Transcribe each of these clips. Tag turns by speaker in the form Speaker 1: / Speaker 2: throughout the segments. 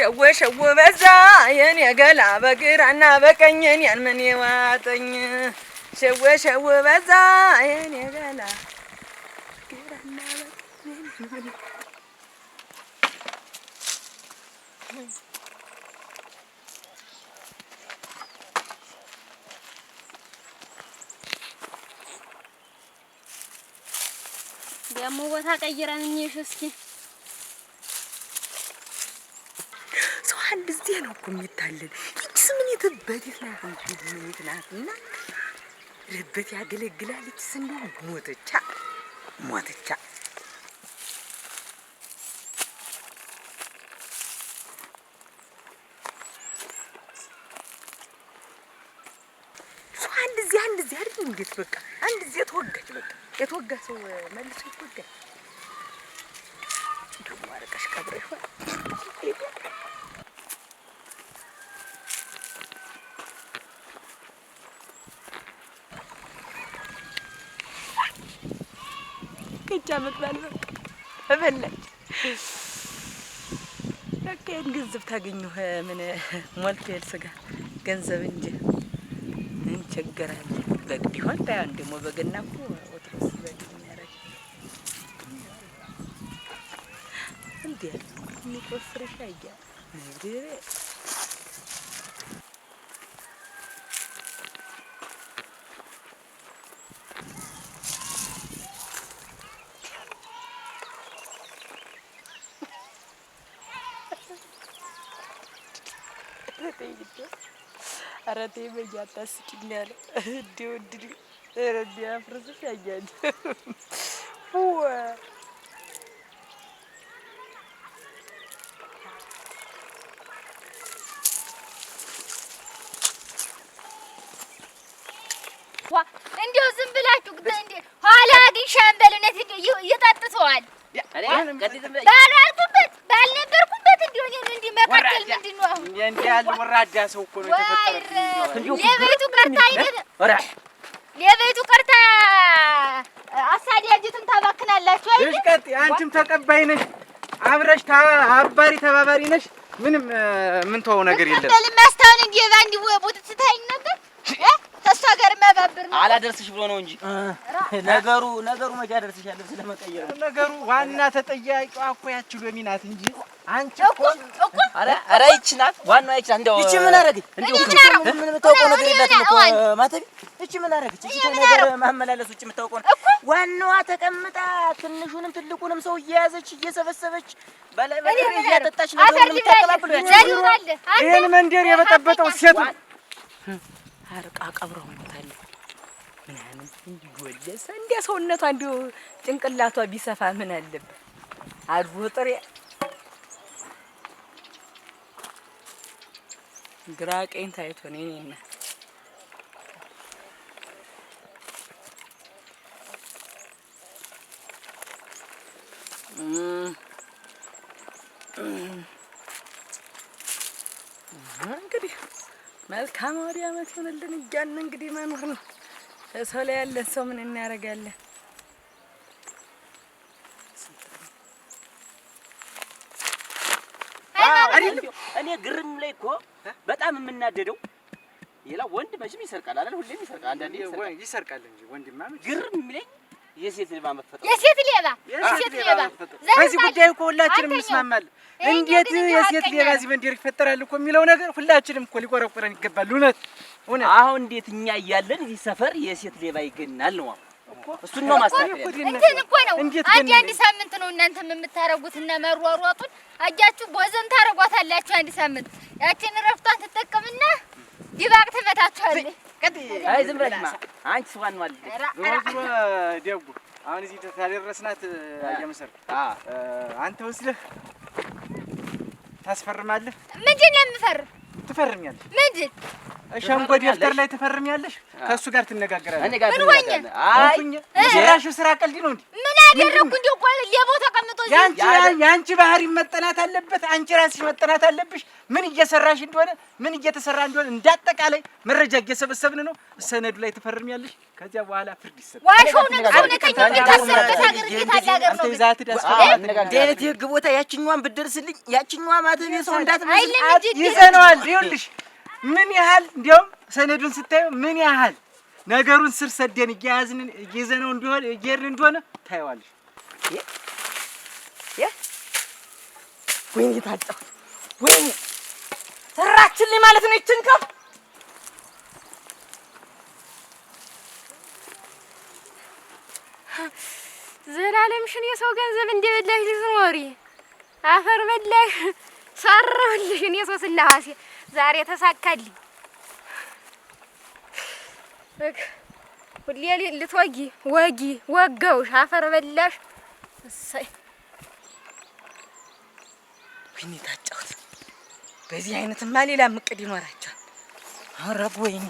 Speaker 1: ሸወ በዛ የኔ ገላ በግራና በቀኝ እኔን ምን ይዋጠኝ ሸወ በዛ የኔ ገላ ግራና በቀኝ
Speaker 2: ደሞ ቦታ ቀይረን እንይሽ እስኪ
Speaker 1: እንደዚህ ነው እኮ የሚታለን እቺስ ምን የተበደት ናት እንጂ ምን ይትናትና ረበት ያገለግላል እቺስ እንደው ሞተቻ እንደዚህ አይደል እንዴት በቃ አንድ ጊዜ ተወጋች በቃ የተወጋ ሰው መልሶ ይወጋል ደግሞ አረቀሽ ቀብረሽ ከጃመት ባልበቃ ተበላች በቃ ገንዘብ ታገኘው ምን ሞልቴል ስጋ ገንዘብ እንጂ እንቸገራለን በግ ቢሆን ታያን ደግሞ በገና እኮ ወጥሮስ በግ የሚያረግ እንዴ ንቆፍርሽ አያ እንዴ አረቴ በያታስቂኝ ያለ እንዴው እንዴ ረዲ አፍርሰሽ ያያል
Speaker 2: እንዴው ዝም ብላችሁ እንዴ ኋላ ግን ሻምበልነት ይጠጥተዋል ባልነበርኩበት እንዴው እንዴ መቀጠል ምንድነው አሁን
Speaker 3: እንዴ ያለ ወራዳ ሰው እኮ ነው የተፈጠረው
Speaker 2: ለቤቱ ቀርታ አሳዳጅቱን ታባክናላችሁ አይደል?
Speaker 3: እሺ ቀጥ አንቺም ተቀባይ ነሽ አብረሽ አባሪ ተባባሪ ነሽ ምንም ምን ተወው ነገር የለም
Speaker 2: ለማስታወን እንዴ ባንዲ ወቡት ትታይኝ ነበር ተሷ ጋር ማባብር ነው
Speaker 4: አላደርስሽ ብሎ ነው እንጂ ነገሩ መቼ አደርስሻለሁ ስለመቀየር ነው
Speaker 3: ነገሩ ዋና ተጠያቂዋ እኮ ያቺ ሎሚ ናት እንጂ አንቺ እኮ
Speaker 4: ኧረ ይቺ ናት ዋናዋ ይቺ እንደው ይቺ ምን አደረገች እንደው ምን የምታውቀው ነገር የላትም እኮ ማተቢ ይቺ ምን አደረገች ይቺ ነገር ማመላለስ ውጭ የምታውቀው ዋናዋ ተቀምጣ ትንሹንም ትልቁንም ሰው እየያዘች እየሰበሰበች ባለበለ እያጠጣች ነው የምታቀባብለው
Speaker 3: ይሄን መንደር የበጠበጠው ሴቱ
Speaker 1: አርቃ ቀብረው እንታለ ምናምን እንዲወለሰ እንደ ሰውነቷ እንዲው ጭንቅላቷ ቢሰፋ ምን አለበት አድቦ ጥሬ ግራ ቀኝ ታይቶ ነኝና እንግዲህ መልካም ወዲያ አመት ሆነልን እያልን እንግዲህ መኖር ነው ሰው ላይ ያለን ሰው ምን እናደርጋለን
Speaker 4: እኔ ግርም ላይ እኮ በጣም የምናደደው ሌላ ወንድ መቼም ይሰርቃል አይደል ሁሌም ይሰርቃል አንዳንዴ
Speaker 3: ይሰርቃል እንጂ ወንድማ
Speaker 4: ግርም የሚለኝ የሴት ሌባ መፈጠር
Speaker 2: የሴት ሌባ
Speaker 3: በዚህ ጉዳይ እኮ ሁላችንም እንስማማለን እንዴት የሴት ሌባ እዚህ መንደር ይፈጠራል እኮ የሚለው ነገር ሁላችንም እኮ ሊቆረቆረን ይገባል እውነት
Speaker 4: አሁን እንዴት እኛ እያለን እዚህ ሰፈር የሴት ሌባ ይገናል ነው እኮ እሱን ነው ማስተካከል
Speaker 2: እንትን እኮ ነው አንድ ሳምንት ነው እናንተም የምታረጉት እና መሯሯጡን አጃችሁ ቦዘን ታረጓታላችሁ አንድ ሳምንት ያቺን ረፍቷን ትጠቀምና ዲባቅ ትመታችኋለች
Speaker 4: አይ ዝም ብለሽማ አንቺ ስዋን ማለት
Speaker 3: ዞሮ ደጉ አሁን እዚህ ታደረስናት አየመሰር አንተ ወስደህ ታስፈርማለህ
Speaker 2: ምንድን ነው የምፈርም
Speaker 3: ትፈርሚያለሽ።
Speaker 2: ምንድን
Speaker 3: ሸንጎ ደብተር ላይ ትፈርሚያለሽ። ከእሱ ጋር ትነጋገራለሽ።
Speaker 4: እኔ ጋር ትነጋገራለሽ።
Speaker 3: የሰራሽው ስራ ቀልድ ነው እንዴ?
Speaker 2: ምን አደረግኩ? እንደው ቆይ ሌባው ተቀምጦ
Speaker 3: ያንቺ ባህሪ መጠናት አለበት። አንቺ ራስሽ መጠናት አለብሽ። ምን እየሰራሽ እንደሆነ ምን እየተሰራ እንደሆነ እንዳጠቃላይ መረጃ እየሰበሰብን ነው። ሰነዱ ላይ ትፈርሚያለሽ። ከዚያ በኋላ ፍርድ ይሰጣል።
Speaker 2: ዋሻው ነገር እውነተኛ የታሰረበት ሀገር እንዴት አለ ሀገር ነው?
Speaker 4: ዴነት የህግ ቦታ ያችኛዋን ብትደርስልኝ ያችኛዋ ማተቤ ሰው እንዳትመስል
Speaker 3: ይዘነዋል። ይኸውልሽ ምን ያህል እንዲያውም ሰነዱን ስታዩ ምን ያህል ነገሩን ስር ሰደን እየያዝነው እንደሆነ እየሄድን እንደሆነ ታየዋለሽ።
Speaker 4: ወይኔ ታጫው ወይኔ ሰራችልኝ ማለት ነው። ይችን ከፍ
Speaker 5: ዘላለምሽን የሰው ገንዘብ እንደበላሽ ልትኖሪ አፈር በላሽ ሰራሁልሽ። እኔ ሰው ስላሴ ዛሬ ተሳካልኝ። ሁሌ ልትወጊ ወጋውሽ አፈር በላሽ። እሰይ
Speaker 4: ወይኔ ታጫውት። በዚህ አይነትማ ሌላ እቅድ ይኖራቸዋል። አረብ ወይኔ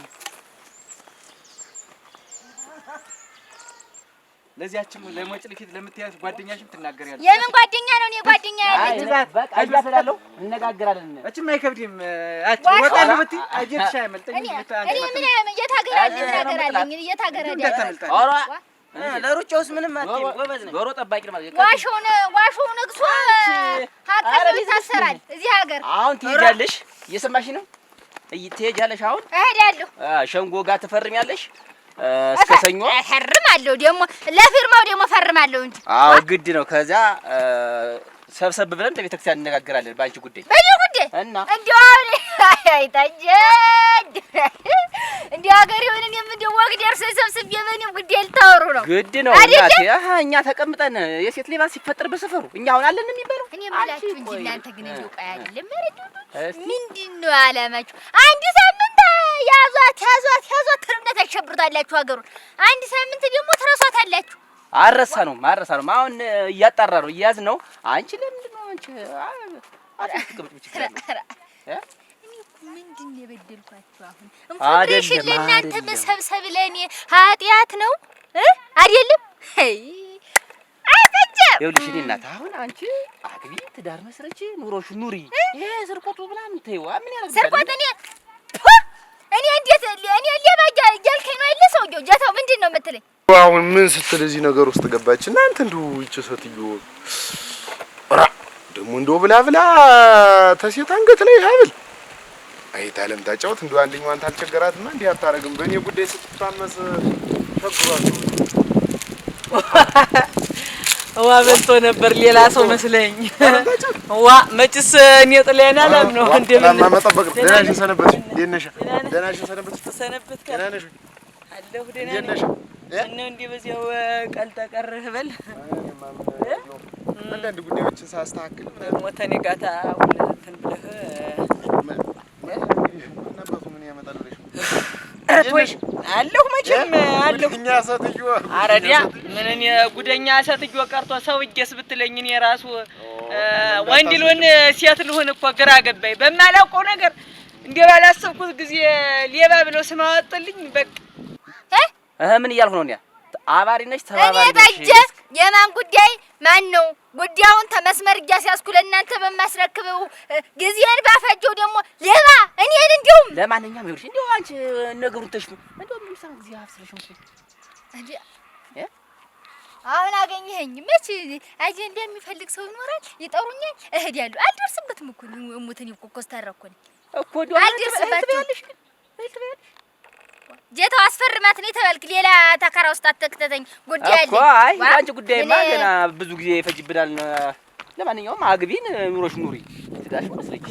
Speaker 3: ለዚያችም ለሞጭልፊት ለምትያዝ ጓደኛሽም ትናገሪያለሽ።
Speaker 2: የምን ጓደኛ ነው? እኔ ጓደኛ ያለኝ
Speaker 4: በቃ ይባላል። እንነጋገራለን።
Speaker 3: እቺም አይከብድም። አጭ ወጣ ነው ብትይ አጀትሽ አይመልጠኝ።
Speaker 2: እኔ ምን የታገራለኝ እናገራለኝ የታገራለኝ።
Speaker 4: ኧረ ለሩጫውስ ምንም አትይም። ጎበዝ ነኝ። ዶሮ ጠባቂ ነው ማለት
Speaker 2: ዋሾው ነግሶ ሀቀኝ ይታሰራል እዚህ ሀገር።
Speaker 4: አሁን ትሄጃለሽ። እየሰማሽ ነው? ትሄጃለሽ። አሁን
Speaker 2: እሄዳለሁ።
Speaker 4: ሸንጎ ጋር ትፈርሚያለሽ። እስከ ሰኞ
Speaker 2: ፈርማለሁ። ደግሞ ለፊርማው ደግሞ ፈርማለሁ እንጂ።
Speaker 4: አዎ ግድ ነው። ከዛ ሰብሰብ ብለን ለቤተክርስቲያን እንነጋገራለን ባንቺ ጉዳይ።
Speaker 2: በእኔ ጉዳይ
Speaker 4: እና
Speaker 2: እንዲያው አይታጀ እንዲያው ሀገር ይሁን እኔም እንደው ወግ ደርሶ ሰብስቤ በእኔም ጉዳይ ልታወሩ ነው።
Speaker 4: ግድ ነው እናቴ። እኛ ተቀምጠን የሴት ሌባ ሲፈጠር በሰፈሩ እኛ አሁን አለን የሚባለው
Speaker 2: እኔ የምላችሁ እንጂ እናንተ ግን እንደው ቆይ አይደለም ምንድን ነው አላማችሁ? አንድ ሳምንት ያዟት ትርምነት አሸብርታላችሁ ሀገሩን። አንድ ሳምንት ደግሞ ትረሷታላችሁ።
Speaker 4: አረሳ ነው አሁን እያጣራ ነው እያዝ ነው። አንቺ ለምንድን ነው አንቺ አትቀምጥ ብቻ
Speaker 2: ምንድን ነው የበደልኳችሁ? አሁን ኢንፎርሜሽን ለእናንተ መሰብሰብ ለእኔ ኃጢአት ነው አይደለም?
Speaker 4: ይኸውልሽ እኔ እናት አሁን አንቺ አግቢ ትዳር መስረች ኑሮሽ ኑሪ። ይሄ ስርቆቱ ምናምን ተይው። ምን ያደርጋል
Speaker 2: ስርቆት? እኔ እንዴት እኔ ሌባ እያልከኝ ነው አይደል? ሰውዬው ጀታው ምንድን ነው የምትለኝ?
Speaker 6: አሁን ምን ስትል እዚህ ነገር ውስጥ ገባች? እናንተ እንደው ይቺ ሴትዮ ራ ደግሞ እንደው ብላ ተሴት አንገት ላይ ሀብል አይታለም ታጫውት እንደው አንደኛዋን ታልቸገራትና እንዲህ አታረግም። በእኔ ጉዳይ ስትታመስ ሸግሯት
Speaker 7: ዋ በልቶ ነበር ሌላ ሰው መስለኝ። ዋ መጭስ እኔ ጥለና ለም ነው እንደምን
Speaker 6: ማመጣበቅ ደናሽ ሰነበት ደነሽ ደናሽ ሰነበት
Speaker 7: ተሰነበት
Speaker 6: ደናሽ
Speaker 7: አለሁ ደናሽ እነ እንዴ በዚያው ቀልጣ ቀረህ በል
Speaker 6: አንዳንድ ጉዳዮችን ሳስተካክል
Speaker 7: ሞተኔ ጋታ ሁለትን ብለህ
Speaker 6: ነበርኩ ምን ያመጣል ብለሽ
Speaker 7: አጥወሽ አለሁ መቼም አለሁ
Speaker 6: እኛ ሰትዮ
Speaker 7: አረዲያ ምን እኔ ጉደኛ ሰትዮ ቀርቶ ሰውዬስ ብትለኝ እኔ ራሱ ወንድ ልሆን ሴት ልሆን እኮ ግራ ገባኝ። በማላውቀው ነገር እንዴ ባላሰብኩት ጊዜ ሌባ ብለው ስም አወጡልኝ። በቃ
Speaker 4: ምን እያልኩ ነው? አባሪ ነሽ ተባባሪ ነሽ።
Speaker 2: እኔ ታጀ የማን ጉዳይ ማን ነው? ጉዳዩን ተመስመር እያስያዝኩ ለእናንተ በማስረክበው ጊዜን ባፈጀው ደግሞ ሌባ እኔን እንዲሁም
Speaker 4: ለማንኛውም ይኸውልሽ እንደው አንቺ ነገሩን ተሽሙ እንደው ምን ሳን ጊዜ አፍስረሽ ነው
Speaker 2: እንዴ? አሁን አገኘኸኝ። መቼ አጀንዳ የሚፈልግ ሰው ይኖራል? ይጠሩኛል፣ እሄዳለሁ። አልደርስበትም እኮ ሙተን እኮ ኮስተረኩኝ
Speaker 4: እኮ ዶ
Speaker 2: አልደርስበትም። ጀታው አስፈርማት ነው የተባልክ ሌላ ተከራ ውስጥ አትከተተኝ። ጉዳይ አለ
Speaker 4: እኮ አይ አንቺ ጉዳይማ ገና ብዙ ጊዜ ይፈጅብናል። ለማንኛውም አግቢን ኑሮሽ ኑሪ ትዳሽ መስለች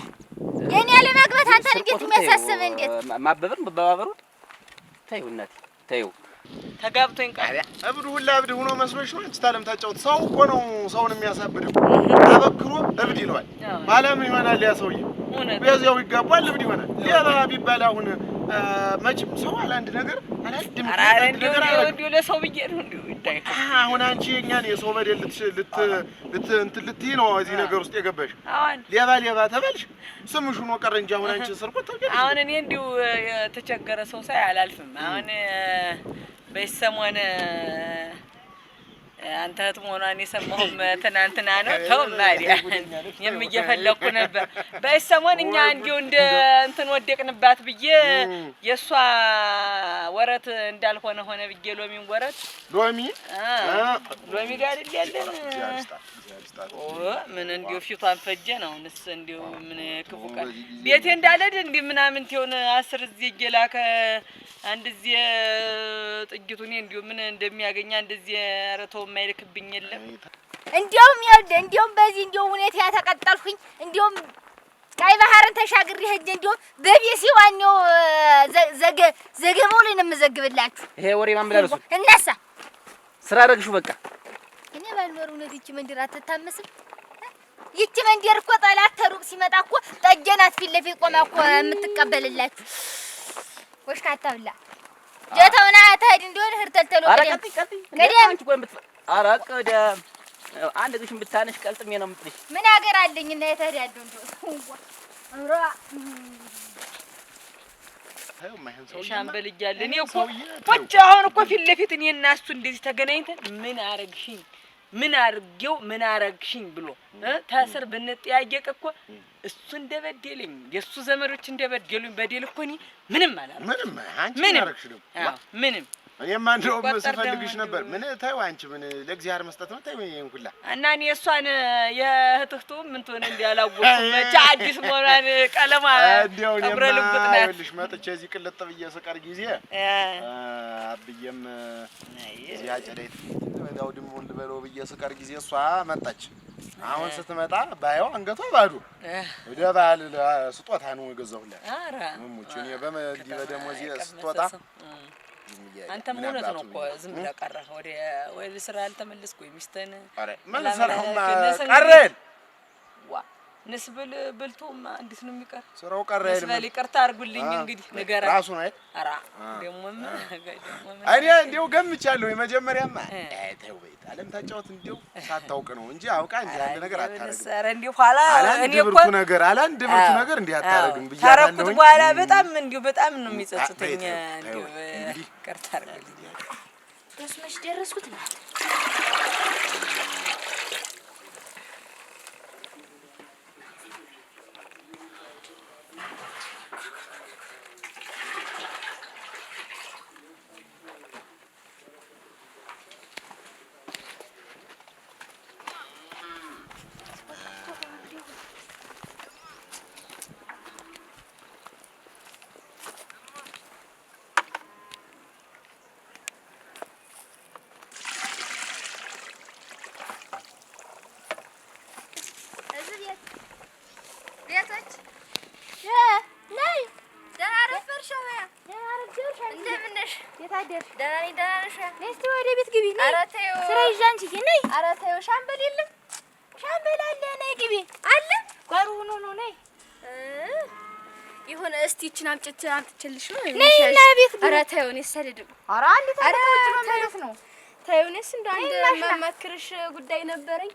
Speaker 2: የኔ ለማግባት አንተ እንዴት የሚያሳስብ እንዴት
Speaker 4: ማበበር መባበሩ ተይው እናቴ ተይው።
Speaker 7: ተጋብቶኝ ቃል
Speaker 6: እብዱ ሁላ እብድ ሆኖ መስሎሽ ነው? አንቺ ታለም ታጫውት ሰው እኮ ነው ሰውን የሚያሳብደው። አበክሮ እብድ ይለዋል። ማለም ይሆናል ያ ሰውዬ በዚያው ይጋባል እብድ ይሆናል። ሌባ ቢባል አሁን መቼም ሰው አለ አንድ ነገር
Speaker 7: እንዲሁ ለሰው ብዬ ነው እንዲሁ ይታይ።
Speaker 6: አሁን አንቺ የእኛን የሰው በደል ልትይ ነው እዚህ ነገር ውስጥ የገባሽ?
Speaker 7: አሁን
Speaker 6: ሌባ ተበልሽ ስምሽ ሆኖ ቀረ እንጂ አሁን አንቺ ስርቆት ታውቂያለሽ?
Speaker 7: አሁን እኔ እንዲሁ የተቸገረ ሰው ሳይ አላልፍም። አሁን በሰሞን አንተ እህት መሆኗን የሰማሁም ትናንትና ነው። ተው ማሪያ እየፈለኩ ነበር። በሰሞን እኛ እንዲሁ እንደ እንትን ወደቅንባት ብዬ የሷ ወረት እንዳልሆነ ሆነ ብዬ ሎሚን ወረት ሎሚ ጋር አይደለም ምን እንዲሁ ፊቷን ፈጀ ነው። እንስ እንዲሁ ምን ክፉ ቃል ቤቴ እንዳለድ እንዲህ ምናምን ትሆነ 10 እዚህ እየላከ አንድ እዚህ ጥቂቱን እንዲሁ ምን እንደሚያገኛ እንደዚህ አረተው የማይልክብኝ የለም።
Speaker 2: እንዲያውም በዚህ እንዲሁ ሁኔታ ያተቀጠልኩኝ እንዲያውም ቀይ ባህርን ተሻግሬ ሄጄ እንዲያውም በቢሲ ዋናው ዘገባው ላይ ነው የምዘግብላችሁ።
Speaker 4: ይሄ ወሬ ማመላለሱ
Speaker 2: እናሳ
Speaker 4: ስራ አደረግሽው በቃ።
Speaker 2: እኔ ባልኖር እውነት ይቺ መንደር አትታመስም። ይቺ መንደር እኮ ጠላት ተሩቅ ሲመጣ እኮ ጠጀናት ፊት ለፊት ቆማ እኮ የምትቀበልላችሁ። ወሽካታ ብላ ጀታውና ታዲያ እንደሆነ ህርተልተሎ ቀደም ቀደም
Speaker 4: አንድ ግሽን ብታነሽ ቀልጥሜ ነው የምጥልሽ።
Speaker 2: ምን ሀገር አለኝና የተዳደው እንደው
Speaker 7: ሻምበል እያለ እኔ እኮ ቁጭ አሁን እኮ ፊት ለፊት እኔ እና እሱ እንደዚህ ተገናኝተን ምን አረግሽኝ ብሎ ታስር ብንጠያየቅ እኮ እሱ እንደበደለኝ የሱ ዘመዶች እንደበደሉኝ በደል እኮ እኔ ምንም አላለም።
Speaker 6: ምንም አንቺ አረግሽ ነው
Speaker 7: ምንም
Speaker 6: እኔማ እንደውም ስፈልግሽ ነበር። ምን ታዩ አንቺ ምን ለእግዚአብሔር መስጠት ነው ታዩ ይሄን ሁላ
Speaker 7: እና እኔ እሷን የእህትህቱ ምን ትሆነ እንዲያላወቁ መቼ አዲስ መሆኗን ቀለማ አብረልብጥና
Speaker 6: ልሽ መጥቼ እዚህ ቅልጥ ብዬ ስቀር ጊዜ አብዬም እዚህ አጨደይት ወዳው ድም ወንድ በለው ብዬ ስቀር ጊዜ እሷ መጣች። አሁን ስትመጣ ባየው አንገቷ ባዶ ወደ ባል ስጦታ ነው የገዛሁላት።
Speaker 7: አራ
Speaker 6: ሙሙጭ እኔ በመዲ በደሞዝ ስትወጣ
Speaker 7: አንተም እውነት ነው እኮ ዝም ብለህ ቀረህ ወይ ስራ አልተመለስኩ ወይ ሚስተን
Speaker 6: ምን ሰራውማ ቀረን
Speaker 7: ዋ ንስብል ብልቶማ እንዴት ነው የሚቀር
Speaker 6: ስራው ቀረ አይደል?
Speaker 7: ንስብል ይቅርታ አድርጉልኝ እንግዲህ ንገራ
Speaker 6: ራሱ ነው አይደል?
Speaker 7: አራ ደሞም
Speaker 6: እኔ እንደው ገምቻለሁ የመጀመሪያማ ተው በይት አለም ታጫውት እንደው ሳታውቅ ነው እንጂ አውቃ እንጂ አንድ ነገር አታረግም።
Speaker 7: ሰረ እንደው ኋላ
Speaker 6: እኔ እኮ አንድ ብርቱ ነገር እንዴ አታረግም ብያለሁ።
Speaker 7: ታረኩት በኋላ በጣም ነው የሚጸጽተኝ። እንደው ይቅርታ አድርጉልኝ።
Speaker 2: ደስመሽ ደረስኩት ነው ሻምበል የለም ሻምበል አለ ነይ ግቢ አለ ጓሩ ሆኖ ነው ነይ
Speaker 5: ይሁን እስቲ እቺን አምጥቼልሽ ነው
Speaker 2: ነይ እና ቤት ግቢ።
Speaker 5: ኧረ ተይው እኔ ሰደድ
Speaker 2: ኧረ አንዴ ታውጭ ማለት ነው።
Speaker 5: ተይው እኔስ እንደው አንድ ማማክርሽ ጉዳይ ነበረኝ።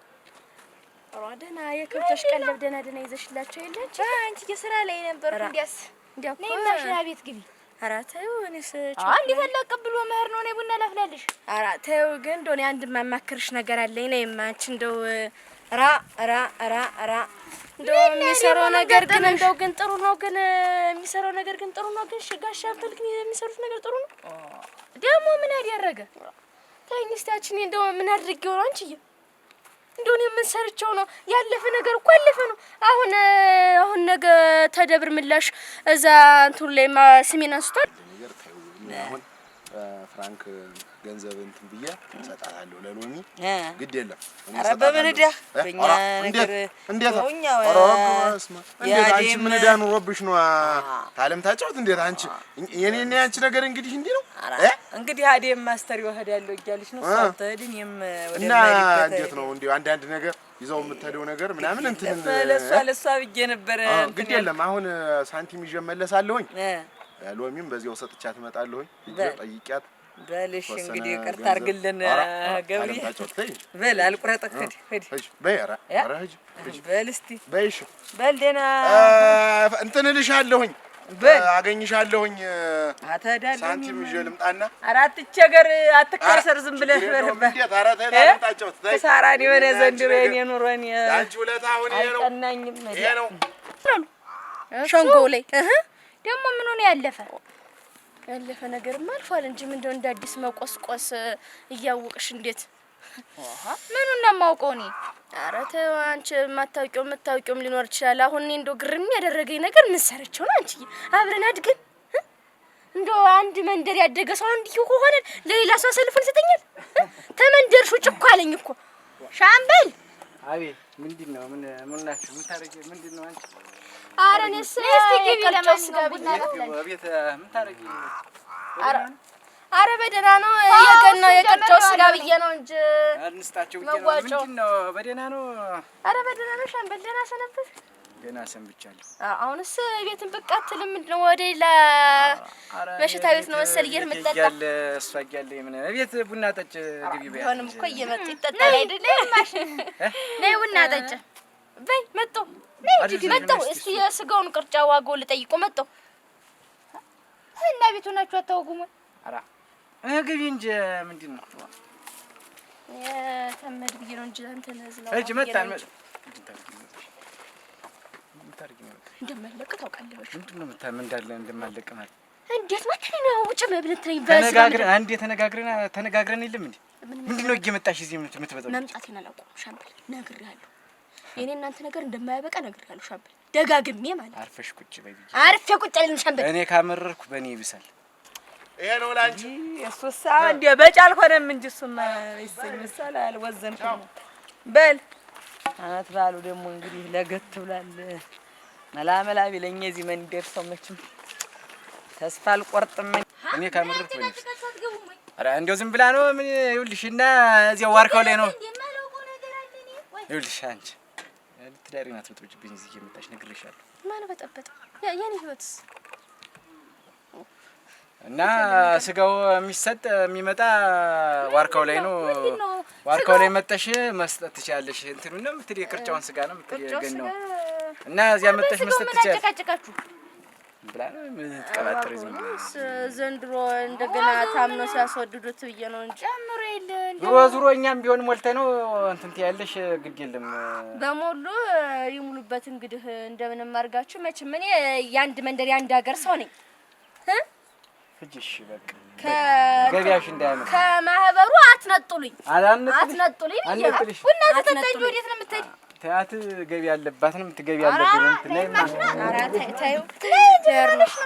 Speaker 5: ኧረ ደህና የከብቶሽ ቀለብ ደህና ይዘሽላቸው የለች
Speaker 2: አንቺ የሥራ ላይ ነበር እንዲያስ
Speaker 5: እንዲያው
Speaker 2: ነይ ማሽና ቤት ግቢ።
Speaker 5: ኧረ ተይው እኔስ
Speaker 2: አንዴ ተላቀብሎ መህር ነው ነይ ቡና ላፍላልሽ።
Speaker 5: ኧረ ተይው ግን እንደው እኔ አንድ ማማክርሽ ነገር አለኝ። ነይማ አንቺ እንደው ራ እንደው የሚሰራው ነገር ግን ጥሩ ነው። ግን የሚሰራው ነገር ግን ጥሩ ነው። ግን ጋሻ አብተልክ የሚሰሩት ነገር ጥሩ ነው።
Speaker 2: ደግሞ ምን ያደረገ
Speaker 5: ተይኝ እስቲ አንቺ እንደው ምን አድርጌው ነው አንቺዬ? እንደው እኔ ምን ሰርቼው ነው? ያለፈ ነገር እኮ አለፈ ነው። አሁን ነገ ተደብር ምላሽ እዛ እንትን ላይ ስሜን አንስቷል።
Speaker 6: አሁን ፍራንክ ገንዘብ እንትን ብዬ እሰጣታለሁ ለሎሚ ግድ የለም።
Speaker 7: ኧረ በምን ዕዳ በእኛ ነገር
Speaker 6: እንዴት አንቺ ምን ዕዳ ኑሮብሽ ነው ታለም ታጫውት? እንዴት አንቺ የኔና ያንቺ ነገር እንግዲህ እንዲህ ነው
Speaker 7: እንግዲህ አዴም ማስተር ይወህዳለሁ እያለች ነው ሳትሄድን
Speaker 6: እና እንዴት ነው እንዴ አንዳንድ ነገር ይዘው የምትሄደው ነገር ምናምን እንትን
Speaker 7: ለሷ ብዬ ነበር።
Speaker 6: ግድ የለም አሁን ሳንቲም ይዤ እመለሳለሁኝ። ሎሚም በዚያው ሰጥቻት እመጣለሁኝ። ጠይቂያት
Speaker 1: በልሽ እንግዲህ ይቅርታ አድርግልን ገብሬ። በል አልቁረጥህ። ሂድ
Speaker 6: በይ። ኧረ ሂጅ
Speaker 1: በል እስኪ
Speaker 6: በይ። እሺ
Speaker 1: በል ደህና
Speaker 6: እንትን እልሻለሁኝ አገኝሻለሁኝ።
Speaker 1: አትሄዳለህ
Speaker 6: ሳንቲም ይዤ ልምጣና።
Speaker 1: ኧረ አትቸገር አትካሰር ዝም ብለህ ክሳራን የሆነ ዘንድሮ የእኔ ኑሮ እኔ አልቀናኝም።
Speaker 6: ይሄ ነው
Speaker 5: ሸንጎው ላይ
Speaker 2: ደግሞ ምን ሆነ ያለፈ
Speaker 5: ነገርማ አልፏል እንጂ ምንድነው እንደ አዲስ መቆስቆስ እያወቅሽ እንዴት
Speaker 2: ምኑን ነው የማውቀው እኔ?
Speaker 5: ኧረ ተው አንቺ የምታውቂውም ሊኖር ይችላል። አሁን እኔ እንደው ግርም ያደረገኝ ነገር ምን ሰርቼው ነው አንቺ አብረን አድገን እንደው አንድ መንደር ያደገ ሰው እንዲሁ ከሆነ ለሌላ ሰው አሳልፎ ይሰጠኛል? ተመንደርሽ ውጭ እኮ አለኝ እኮ ሻምበል።
Speaker 3: አቤት ምንድነው? ምን ናችሁ? ምን ታረጊ? ምንድነው አንቺ?
Speaker 5: ኧረ እኔስ
Speaker 2: ግቢ ለማስገብ
Speaker 3: ቤት ምን ታረጊ?
Speaker 5: ኧረ በደህና ነው። የቀጨው ስጋ ብዬ ነው እንጂ
Speaker 3: አንስታችሁ ብዬ ነው። ምንድነው? በደህና ነው።
Speaker 5: ኧረ በደህና ነው ሻምበል። ደህና ሰነበት?
Speaker 3: ገና ሰንብቻለሁ።
Speaker 5: አሁንስ ቤትን ብቅ አትልም? ምንድነው ወደ ሌላ በሽታ ቤት ነው መሰል እየመጣጣ
Speaker 3: እሷ እያለ ምን ቤት ቡና ጠጭ ግቢ በይ።
Speaker 5: ሆነም እኮ እየመጡ ይጠጣል አይደለ? ማሽን
Speaker 2: ነይ ቡና ጠጭ
Speaker 5: በይ። መጣሁ መጣሁ። እስቲ የስጋውን ቅርጫ ዋጋው ልጠይቆ መጣሁ።
Speaker 2: እና ቤቱ ናችሁ አታውቁም?
Speaker 3: ኧረ ግቢ እንጂ ምንድነው?
Speaker 5: ተመድ ብዬ ነው እንጂ አንተ ነዝለው
Speaker 3: እጅ መጣን
Speaker 5: እንደማለቅ ታውቃለህ።
Speaker 3: ምንድነው ምን እንዳለ እንደማለቅ ማለት
Speaker 5: እንዴት መጥተህ ነው ውጭ መብለት ነኝ?
Speaker 3: ተነጋግረን የለም እንዴ? ምንድነው እየመጣሽ እዚህ የምትበጠው?
Speaker 5: መምጣቴን አላውቀውም ሻምበል። ነግሬሃለሁ። የኔ እናንተ ነገር እንደማያበቃ ነግሬሃለሁ ሻምበል። ደጋግሜ ማለት
Speaker 3: አርፈሽ ቁጭ በይ።
Speaker 5: አርፌ ቁጭ አልልም ሻምበል።
Speaker 3: እኔ ካመረርኩ በእኔ ይብሳል።
Speaker 6: ይሄ ነው ላንቺ።
Speaker 1: እሱስ እንደ በጫል ሆነም እንጂ እሱማ ይሰኝሳል አልወዘንኩም። በል አትባሉ ደግሞ እንግዲህ ለገት ብሏል። መላመላ ቢለኝ እዚህ መንደር ሰው መቼም ተስፋ አልቆርጥም። እኔ ካመረርኩ በእኔ ይብሳል። ኧረ እንደው ዝም ብላ ነው ምን ይኸውልሽ። እና እዚያው ዋርካው ላይ ነው ይኸውልሽ። አንቺ ትዳሪ ናት ብትወጪብኝ እዚህ እየመጣሽ ነግሬሻለሁ።
Speaker 5: ማን በጠበጠ የኔ ህይወትስ
Speaker 3: እና ስጋው የሚሰጥ የሚመጣ ዋርካው ላይ ነው። ዋርካው ላይ መጠሽ መስጠት ትችያለሽ። እንትኑ ነው የምትል የቅርጫውን ስጋ ነው የምትል ነው። እና እዚያ መጠሽ መስጠት ትችያለሽ ብላ ነው የምትቀባጥር እዚህ
Speaker 5: ዘንድሮ እንደገና ታምኖ ሲያስወድዱት ብዬ ነው እንጂ ጨምሮ የለ
Speaker 3: ዙሮ እኛም ቢሆን ሞልተ ነው እንትን ትያለሽ። ግድ የለም
Speaker 5: በሞሉ ይሙሉበት። እንግዲህ እንደምንም አድርጋችሁ መቼም እኔ የአንድ መንደር የአንድ ሀገር ሰው ነኝ።
Speaker 3: ፍጅሽ በቃ ገቢያሽ እንዳያመጣ
Speaker 5: ከማህበሩ አትነጥሉኝ።
Speaker 3: አትነጥሉኝ
Speaker 2: አንነጥልሽ። ቡና ተጠጣኝ። ወዴት ነው የምትሄድ?
Speaker 3: ተያት ገቢ ያለባት ነው የምትገቢ ያለብኝ ነው የምትለኝ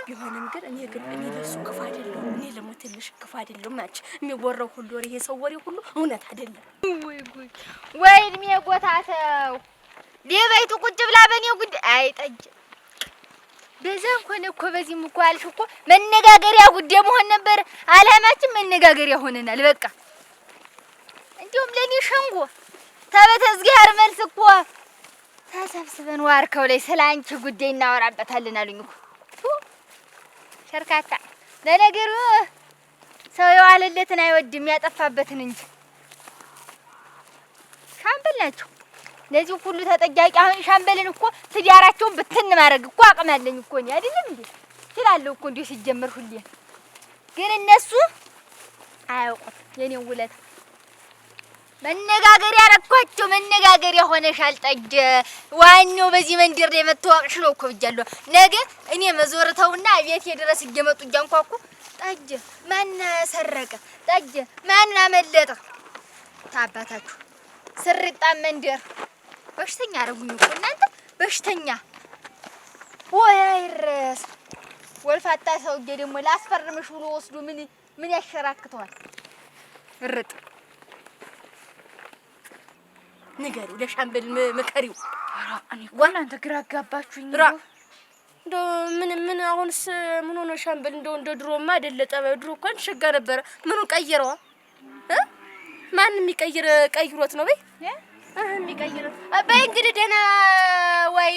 Speaker 5: ቢሆንም ግን እኔ ለሱ ክፉ አይደለም። እኔ ለሞ ትንሽ ክፉ አይደለም። ማች የሚወራው ሁሉ ወሬ ይሄ ሰው ወሬ ሁሉ እውነት አይደለም።
Speaker 2: ወይ ጉድ ወይ እድሜ ጎታተው ሌባይቱ ቁጭ ብላ በኔ ጉድ አይጠጅ በዛ እንኳን እኮ በዚህም እኮ አልሽ እኮ መነጋገሪያ ጉዳይ መሆን ነበር። አላማችን መነጋገሪያ ሆነናል። በቃ እንዲሁም ለኔ ሸንጎ ተበተዝጋር መልስ እኮ ተሰብስበን ዋርካው ላይ ስላንቺ ጉዳይ እናወራበታለን አሉኝ እኮ ሸርካታ። ለነገሩ ሰው የዋለለትን አይወድም ያጠፋበትን እንጂ ሻምበል ናቸው ለዚህ ሁሉ ተጠያቂ። አሁን ሻምበልን እኮ ትዳራቸውን ብትን ማድረግ እኮ አቅም አለኝ እኮ ነው አይደለም እንዴ? ይችላልው እኮ እንዴ ሲጀመር ሁሌ ግን እነሱ አያውቁም የኔን ውለታ። መነጋገሪያ አረኳቸው። መነጋገሪያ ሆነሻል ጠጅ። ዋናው በዚህ መንደር ላይ መተዋወቅሽ ነው እኮ ብያለሁ። ነገ እኔ መዞርተውና ቤቴ ድረስ እየመጡ እያንኳኩ ጠጅ ማን ሰረቀ፣ ጠጅ ማን አመለጠ፣ ታባታችሁ ስሪጣ መንደር በሽተኛ አረጉኝ እኮ እናንተ በሽተኛ። ወይ አይረስ ወልፋታ ሰውዬ ደግሞ ላስፈርምሽ ብሎ ወስዶ ምን ያሸራክተዋል? እርጥ
Speaker 5: ንገሪው ለሻምበል ምከሪው።
Speaker 2: ኧረ እኔ እኮ እናንተ ግራ አጋባችሁኝ።
Speaker 5: እንደው ምን አሁንስ ምን ሆነ ሻምበል? እንደው እንደ ድሮማ አይደለ ጠባዩ። ድሮ እኮ ሸጋ ነበረ። ምኑን ቀይረዋ? ማን የሚቀይር ቀይሮት ነው? በይ የሚቀይር በይ እንግዲህ ደህና ወይ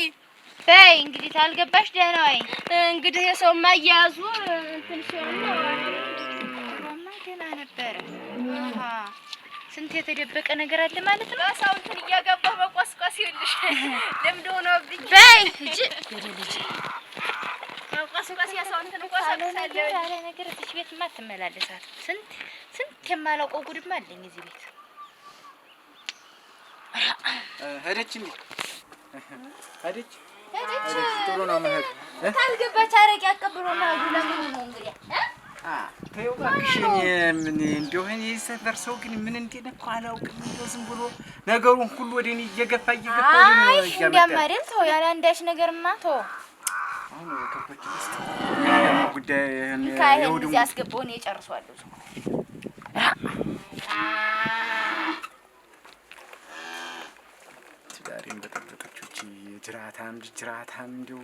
Speaker 2: በይ እንግዲህ ታልገባሽ ደህና ወይ
Speaker 5: እንግዲህ የሰው ማያያዙ እንትን ሲሆን ነው
Speaker 2: ደህና ነበረ። ስንት የተደበቀ ነገር አለ ማለት ነው።
Speaker 5: ሰው እንትን እያገባሁ በቆስቆስ ይልሽ ለምዶ ነው ብኝ
Speaker 2: በይ እጂ ልጅ
Speaker 5: ቆስቆስ ያሰው እንትን ቆስቆሳለሁ
Speaker 2: ያለ ነገር እዚህ ቤትማ ትመላለሳት። ስንት የማላውቀው ጉድማ አለኝ እዚህ ቤት።
Speaker 3: ሄደች እንዴ? ሄደች ጥሩ ነው መሄድ።
Speaker 2: ታልገባች አረቄ አቀብሎ ማዱ ለምን ነው እንግዲህ
Speaker 3: ተይው እባክሽ። ምን እንደው እኔ ሰፈር ሰው ግን ምን እንደነካው አላውቅም። እንደው ዝም ብሎ ነገሩን ሁሉ ወደ እኔ እየገፋ ወደ ነው ያመጣ።
Speaker 2: እንዲያማደም ተው ያለ አንዳች ነገርማ ተው።
Speaker 3: አሁን ከፈች ውስጥ ጉዳይ
Speaker 2: ካይሄን እዚህ አስገባው ነው የጨርሷለሁ።
Speaker 3: ትዳሬን በጠበጠችው እቺ ጅራታም እንደው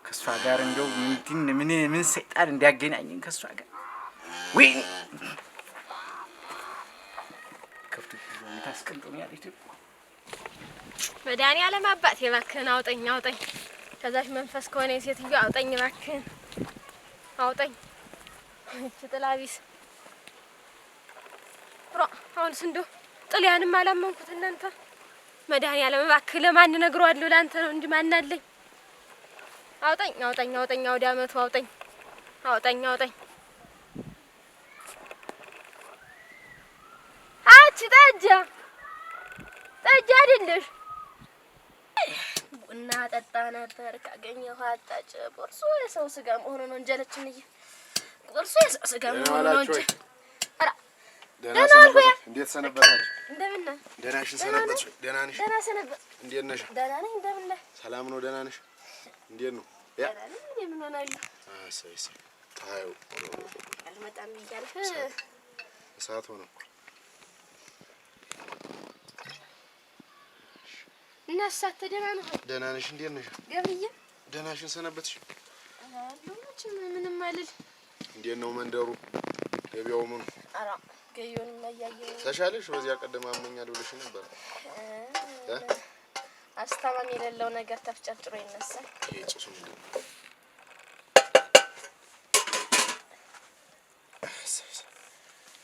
Speaker 3: ከሷ ጋር እንደው ምን ሰይጣን እንዲያገናኘን ከሷ ጋር ወይ ከፍቱ ታስቀምጡኝ ያለች
Speaker 5: መድኃኒዓለም አባቴ እባክህን አውጠኝ ከዛሽ መንፈስ ከሆነ የሴትዮ አውጠኝ እባክህን አውጠኝ። እቺ ጥላቢስ አሁንስ እንደው ጥልያንም አላመንኩት እናንተ። መድኃኒዓለም እባክህ ለማን እነግረዋለሁ? ለአንተ ነው እንጂ ማን አለኝ? አውጠኝ ወደ አመቱ አውጠኝ። አቺ ጠጅ አይደለሽ? ቡና ጠጣ ነበር ካገኘሁ አጣጭ ቁርሱ የሰው ስጋ መሆኑ ነው እንጀለችን ቁርሱ የሰው ስጋ መሆኑ ነው እንጂ
Speaker 6: ደህና ሰነበትሽ? እንዴት ሰነበታችሁ?
Speaker 5: እንደምን ነህ?
Speaker 6: ደህናሽን ሰነበትሽ? ደህና ነሽ?
Speaker 5: ደህና ሰነበት።
Speaker 6: እንዴት ነሽ?
Speaker 5: ደህና ነኝ። እንደምን ነህ?
Speaker 6: ሰላም ነው? ደህና ነሽ? እንዴት ነው? ያ
Speaker 5: ምን ሆናለሁ?
Speaker 6: አሰይ ታዩ
Speaker 5: አልመጣም እያልሽ
Speaker 6: እሳት ሆነ እኮ
Speaker 5: እና እሳት ደህና ነው?
Speaker 6: ደህና ነሽ? እንዴት ነሽ?
Speaker 5: ገብርዬ
Speaker 6: ደህናሽን ሰነበትሽ?
Speaker 5: ምንም አልል።
Speaker 6: እንዴት ነው መንደሩ? ገበያው ምኑ?
Speaker 5: ኧረ ገበያውን ማያየው
Speaker 6: ተሻለሽ? በዚያ ቀደም አሞኛል ብለሽ ነበር።
Speaker 5: አስተማሚ የሌለው ነገር ተፍጨርጭሮ ይነሳል።
Speaker 6: ይጭሱ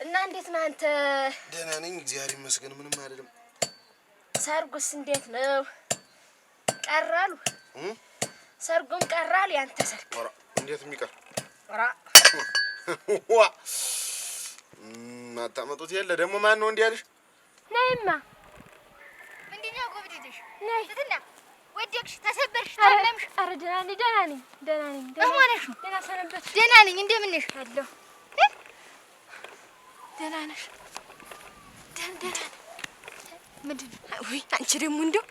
Speaker 5: እና እንዴት ነህ አንተ?
Speaker 6: ደህና ነኝ እግዚአብሔር ይመስገን፣ ምንም አይደለም።
Speaker 5: ሰርጉስ እንዴት ነው? ቀራሉ? ሰርጉም ቀራሉ? ያንተ ሰርግ?
Speaker 6: ኧረ እንዴት የሚቀር
Speaker 5: ኧረ
Speaker 6: ዋ ማታመጡት የለ ደግሞ። ማን ነው እንዲህ ያለሽ?
Speaker 5: ነይማ
Speaker 2: ምንድነው ጎብድድሽ?
Speaker 5: ነይ
Speaker 2: ትትና ወደቅሽ፣ ተሰበርሽ፣ ታመምሽ?
Speaker 5: ኧረ ደህና ነኝ።
Speaker 2: እህሞነሽ ነው?
Speaker 5: ደህና ሰነበት።
Speaker 2: ደህና ነኝ። እንደምን ነሽ?
Speaker 5: አለሁ። ደህና ነሽ? ደህና ምንድን ነው? ውይ አንቺ ደግሞ እንደው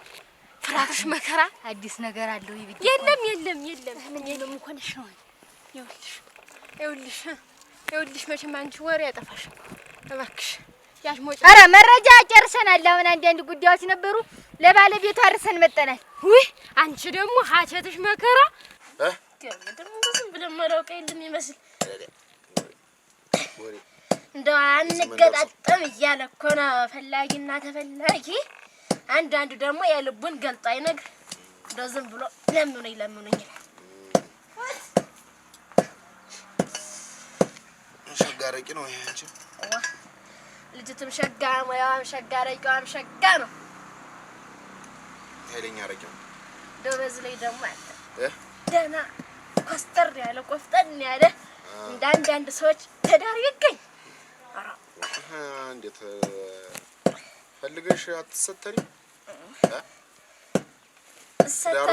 Speaker 5: ፍራትሽ መከራ
Speaker 2: አዲስ ነገር አለው ይብድ?
Speaker 5: የለም
Speaker 2: ምንም እኮ ነሽ ነው።
Speaker 5: ይኸውልሽ መቼም አንቺ ወሬ ያጠፋሽ እባክሽ። ያሽ ሞጭ
Speaker 2: ኧረ መረጃ ጨርሰናል። አሁን አንዳንድ ጉዳዮች ነበሩ ለባለቤቱ አርሰን መጠናል።
Speaker 5: ውይ አንቺ ደግሞ ሀቸትሽ መከራ ደግሞ ዝም ብለን መራውቀ የለም ይመስል እንደው አንገጣጠም እያለ እኮ ነው ፈላጊና ተፈላጊ። አንዳንዱ ደግሞ የልቡን ገልጦ አይነግር። እንደው ዝም ብሎ ለምኑኝ ይላል።
Speaker 6: ሸጋረቂ ነው ይሄ አንቺ።
Speaker 5: ልጅቱም ሸጋ ሙያዋም ሸጋ ረቂዋም ሸጋ ነው።
Speaker 6: ኃይለኛ ረቂ ነው።
Speaker 5: እንደው በዚህ ላይ ደግሞ አለ ደህና ኮስተር ያለ ቆፍጠን ያለ እንደ አንዳንድ ሰዎች ትዳር ይገኝ።
Speaker 6: እንዴት ፈልገሽ አትሰተሪ?
Speaker 5: ሰተር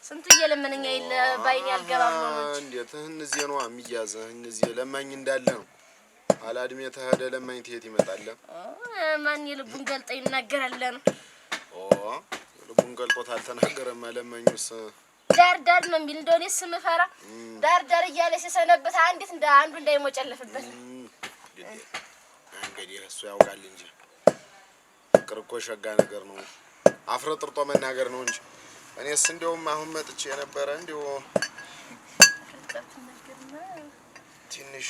Speaker 5: ስንቱ እየለመነኛ የለ ባይኔ አልገባም ነው እንጂ
Speaker 6: እንዴት እነዚህ ነው የሚያዘ እነዚህ ለማኝ እንዳለ ነው። አላድሜ ተሄደ ለማኝ ትሄድ ይመጣል።
Speaker 5: ማን የልቡን ገልጦ ይናገራል ነው?
Speaker 6: ልቡን ገልጦት አልተናገረም። ለማኙስ
Speaker 5: ዳር ነው የሚል እንደሆነ ስምፈራ ዳር እያለ ሲሰነበት አንዲት እንደ አንዱ እንዳይሞጨልፍበት
Speaker 6: እንግዲህ እሱ ያውቃል እንጂ ፍቅር እኮ ሸጋ ነገር ነው። አፍረጥርጦ መናገር ነው እንጂ እኔስ እንደውም አሁን መጥቼ የነበረ እንደው ትንሽ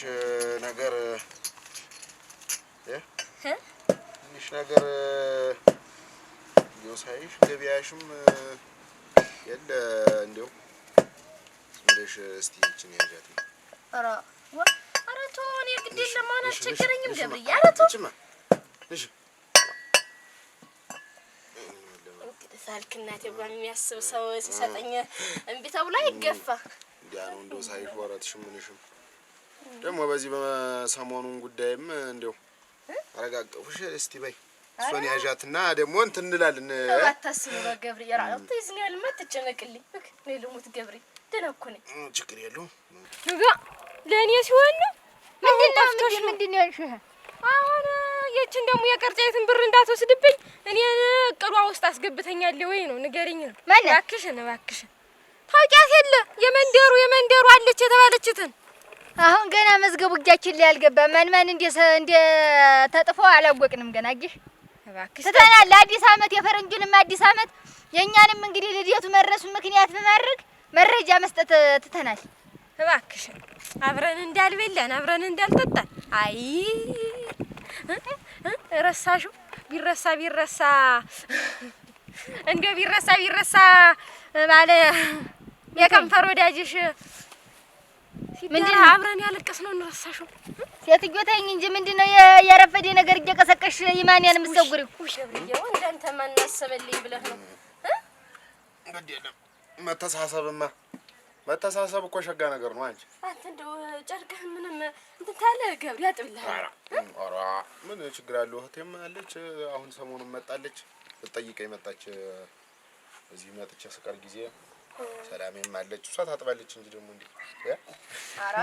Speaker 6: ነገር እንዲያው ሳይሽ ገበያሽም የለ እንዲያው ምንሽ እስቲ እቺን ያጃት
Speaker 5: ኧረ ተው እኔ ግድ የለም አሁን አስቸገረኝም ገብርዬ ኧረ ተው
Speaker 6: እሺ
Speaker 5: ሳልክ እናቴ ባን የሚያስብ ሰው ሲሰጠኝ እምቢ ተብሎ አይገፋ
Speaker 6: እንዲያ ነው እንደው ሳይሽ ወራትሽም ምንሽም ደግሞ በዚህ በሰሞኑን ጉዳይም እንደው አረጋግጠውሽ እስቲ በይ እሷን ያዣትና ደግሞ እንትን እንላለን
Speaker 5: አታስቡ ገብርዬ ራሱ ይዝኛል ማትጨነቅልኝ እኔ ልሙት ገብርዬ ደህና እኮ ነኝ
Speaker 6: ችግር የለውም
Speaker 5: ጋ ለእኔ ሲሆን ነው
Speaker 2: ምንድን ነው ያልሽው
Speaker 5: አሁን የችን ደግሞ የቀርጫይትን ብር እንዳትወስድብኝ እኔ እቅዷ ውስጥ አስገብተኛለሁ ወይ ነው ንገሪኝ ነው እባክሽን ታውቂያት የለ የመንደሩ አለች የተባለችትን
Speaker 2: አሁን ገና መዝገቡ እጃችን ላይ አልገባም ማን እንደ ተጥፎ አላወቅንም ገና አግሽ
Speaker 5: እባክሽ
Speaker 2: ትተናል አዲስ አመት የፈረንጁንም አዲስ አመት የኛንም እንግዲህ ልደቱ መድረሱ ምክንያት በማድረግ መረጃ መስጠት ትተናል
Speaker 5: እባክሽ አብረን እንዳልበላን አብረን እንዳልጠጣን አይ ረሳሽው ቢረሳ እንደው ቢረሳ ባለ የከንፈር ወዳጅሽ ምንድነው አብረን ያለቀስነው እንረሳሽው
Speaker 2: ሴትዮ ተይኝ እንጂ ምንድነው የረፈደ ነገር እየቀሰቀሽ ይማንያን መስገጉሪው
Speaker 5: ሸብሪው እንዳንተ ማናሰበልኝ ብለህ ነው
Speaker 6: እንግዲህ መተሳሰብ እኮ ሸጋ ነገር ነው አንቺ
Speaker 5: እንደው ጨርቅህ ምንም እንትን ታለ ገብር ያጥብልሃል
Speaker 6: ኧረ ምን ችግር አለው እህቴም አለች አሁን ሰሞኑን መጣለች ልትጠይቀኝ መጣች እዚህ መጥቼ ስቀር ጊዜ ሰላሜም አለች እሷ ታጥባለች እንጂ ደግሞ እንዴ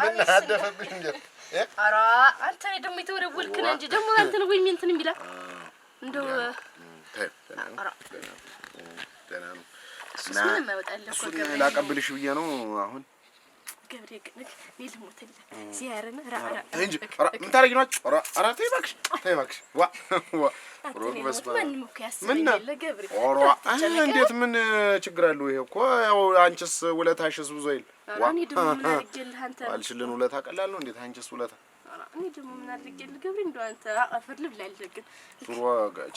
Speaker 6: ምን አደፈብሽ እንዴ
Speaker 5: ኧረ አንተ ደግሞ የተወረወልክ ነህ እንጂ ደግሞ አንተ ነው ወይ እንትን የሚላ እንደው
Speaker 6: ደህና ነው
Speaker 5: ምንም አይወጣልህ እኮ ገብርዬ
Speaker 6: ላቀብልሽ ብዬ ነው አሁን
Speaker 5: ገብርዬ ልሞትልህ ሲያረን ራራ
Speaker 6: እንጂ ምን ታረጊ ነው ኧረ ተይ እባክሽ ዋ ሮግ በስማ ምን
Speaker 5: ለገብርዬ
Speaker 6: ኦሮ እንዴት ምን ችግር አለው ይሄ እኮ ያው አንቺስ ውለታሽስ ብዙ አይል
Speaker 5: ዋ እኔ ደግሞ ምን አድርጌልህ አንተ
Speaker 6: አልሽልን ውለታ ቀላል ነው እንዴት አንቺስ ውለታ
Speaker 5: እኔ ደግሞ ምን አድርጌልህ ገብርዬ እንደው አንተ አፈር ልብላልህ ግን
Speaker 6: ጥሩ